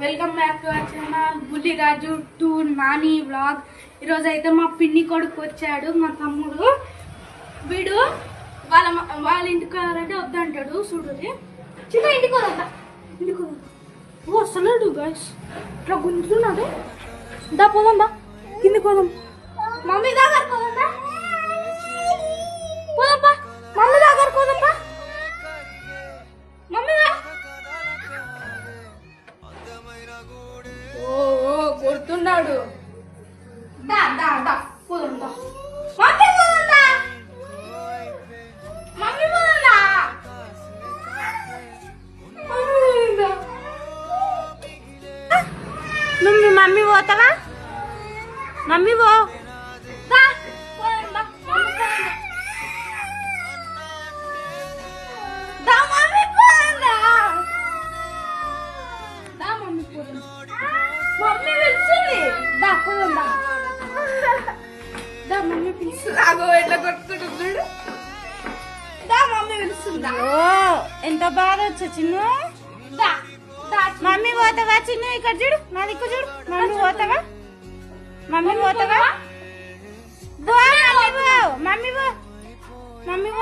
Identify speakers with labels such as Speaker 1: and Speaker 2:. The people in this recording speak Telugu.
Speaker 1: Welcome back to our channel Bulliraju to Nani vlog. ఈరోజు అయితే మా పిన్ని కొడుకు వచ్చాడు, మా తమ్ముడు. వీడు వాళ్ళ ఇంటికి వెళ్ళాలంటే వద్దంటాడు. చూడండి చిన్న ఇంటికి వద్దా, ఇంటికి వద్దా. ఓ వస్తలేడు గాయస్, ఇట్లా గుంజుతున్నాడు. దా పోదాం, దా కిందికి పోదాం. మమ్మీ దగ్గర పోదా, పోదాంపా. మమ్మీ దగ్గర పోదాంపా. మమ్మీ కొడుతున్నాడు. దా దా దా పోదాం, దా మమ్మీ పోదా, మమ్మీ పోదా,
Speaker 2: నువ్వు మీ మమ్మీ పోతావా? మమ్మీ పో. ఎంత బాధ వచ్చా చిన్న. మమ్మీ పోతావా చిన్న? ఇక్కడ చూడు, నా దిక్కు చూడు. మమ్మీ పోతావా? మమ్మీ పోతావా? మమ్మీ పో, మమ్మీ పో, మమ్మీ పో.